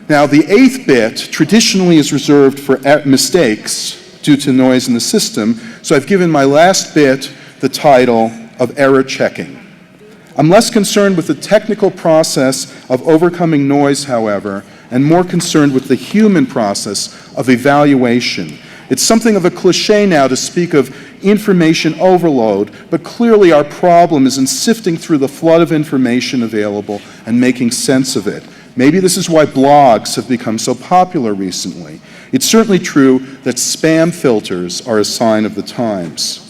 Now, the 8th bit traditionally is reserved for mistakes due to noise in the system, so I've given my last bit the title of error checking. I'm less concerned with the technical process of overcoming noise, however, and more concerned with the human process of evaluation. It's something of a cliche now to speak of information overload, but clearly our problem is in sifting through the flood of information available and making sense of it. Maybe this is why blogs have become so popular recently. It's certainly true that spam filters are a sign of the times.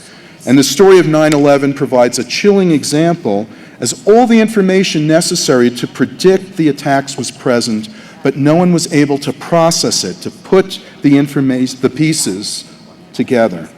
And the story of 9/11 provides a chilling example, as all the information necessary to predict the attacks was present, but no one was able to process it, to put the pieces together.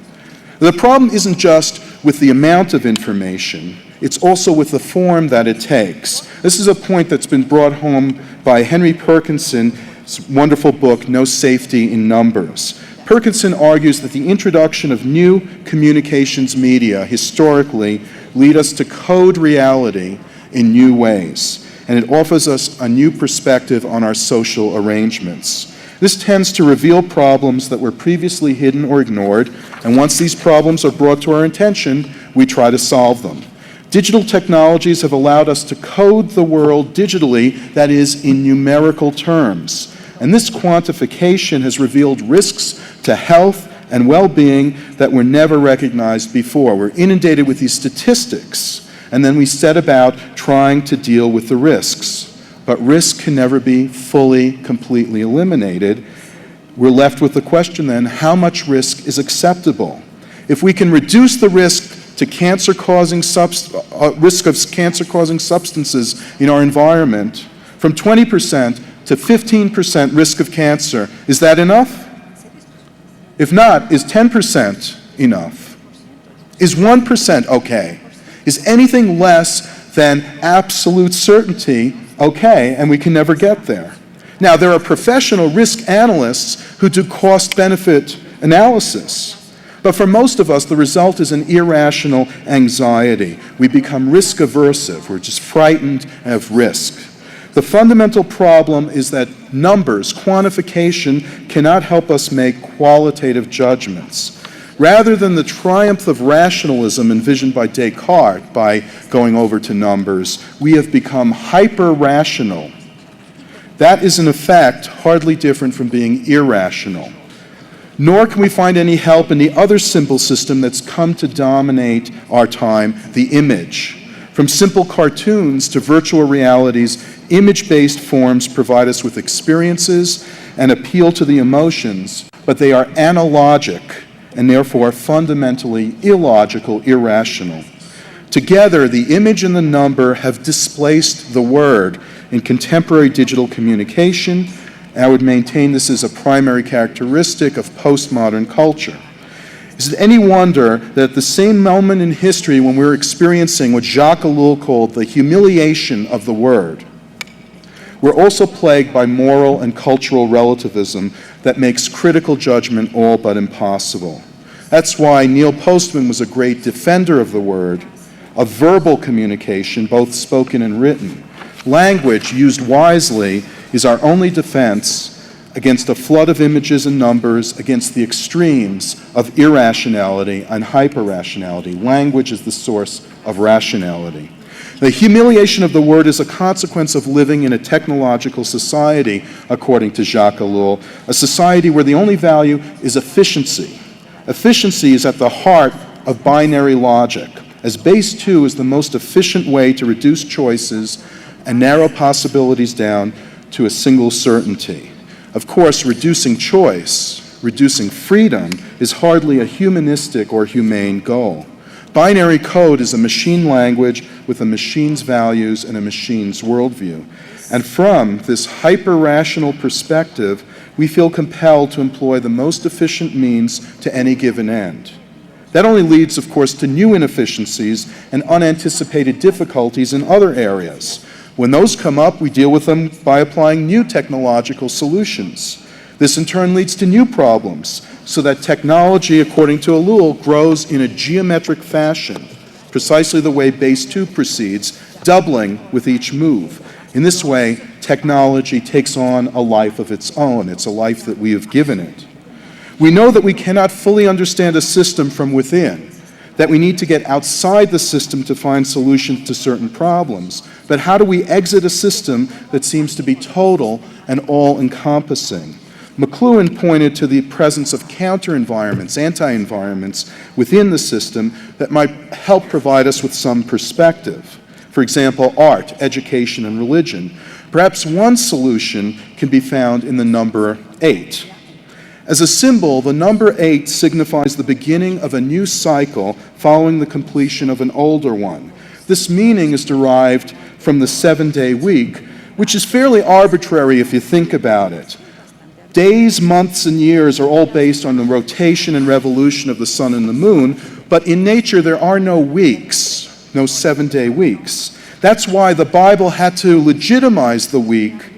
The problem isn't just with the amount of information, it's also with the form that it takes. This is a point that's been brought home by Henry Perkinson's wonderful book, No Safety in Numbers. Perkinson argues that the introduction of new communications media historically lead us to code reality in new ways, and it offers us a new perspective on our social arrangements. This tends to reveal problems that were previously hidden or ignored, and once these problems are brought to our attention, we try to solve them. Digital technologies have allowed us to code the world digitally, that is, in numerical terms. And this quantification has revealed risks to health and well-being that were never recognized before. We're inundated with these statistics, and then we set about trying to deal with the risks. But risk can never be fully, completely eliminated. We're left with the question then, how much risk is acceptable? If we can reduce the risk to risk of cancer-causing substances in our environment from 20% to 15% risk of cancer, is that enough? If not, is 10% enough? Is 1% okay? Is anything less than absolute certainty okay, and we can never get there? Now, there are professional risk analysts who do cost-benefit analysis. But for most of us, the result is an irrational anxiety. We become risk-aversive. We're just frightened of risk. The fundamental problem is that numbers, quantification, cannot help us make qualitative judgments. Rather than the triumph of rationalism envisioned by Descartes by going over to numbers, we have become hyper-rational. That is, in effect, hardly different from being irrational. Nor can we find any help in the other symbol system that's come to dominate our time, the image. From simple cartoons to virtual realities, image-based forms provide us with experiences and appeal to the emotions, but they are analogic and therefore fundamentally illogical, irrational. Together, the image and the number have displaced the word in contemporary digital communication. I would maintain this is a primary characteristic of postmodern culture. Is it any wonder that at the same moment in history when we're experiencing what Jacques Ellul called the humiliation of the word, we're also plagued by moral and cultural relativism that makes critical judgment all but impossible. That's why Neil Postman was a great defender of the word, of verbal communication, both spoken and written. Language, used wisely, is our only defense against a flood of images and numbers, against the extremes of irrationality and hyper-rationality. Language is the source of rationality. The humiliation of the word is a consequence of living in a technological society, according to Jacques Ellul, a society where the only value is efficiency. Efficiency is at the heart of binary logic, as base 2 is the most efficient way to reduce choices and narrow possibilities down to a single certainty. Of course, reducing choice, reducing freedom, is hardly a humanistic or humane goal. Binary code is a machine language with a machine's values and a machine's worldview. And from this hyper-rational perspective, we feel compelled to employ the most efficient means to any given end. That only leads, of course, to new inefficiencies and unanticipated difficulties in other areas. When those come up, we deal with them by applying new technological solutions. This in turn leads to new problems, so that technology, according to Ellul, grows in a geometric fashion, precisely the way base 2 proceeds, doubling with each move. In this way, technology takes on a life of its own. It's a life that we have given it. We know that we cannot fully understand a system from within, that we need to get outside the system to find solutions to certain problems. But how do we exit a system that seems to be total and all-encompassing? McLuhan pointed to the presence of counter-environments, anti-environments within the system that might help provide us with some perspective. For example, art, education, and religion. Perhaps one solution can be found in the number 8. As a symbol, the number 8 signifies the beginning of a new cycle following the completion of an older one. This meaning is derived from the 7-day week, which is fairly arbitrary if you think about it. Days, months, and years are all based on the rotation and revolution of the sun and the moon, but in nature there are no weeks, no 7-day weeks. That's why the Bible had to legitimize the week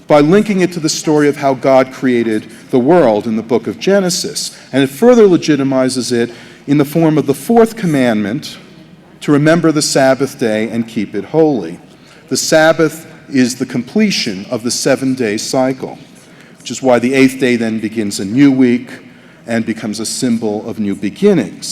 by linking it to the story of how God created the world in the book of Genesis. And it further legitimizes it in the form of the 4th commandment, to remember the Sabbath day and keep it holy. The Sabbath is the completion of the 7-day cycle, which is why the 8th day then begins a new week and becomes a symbol of new beginnings.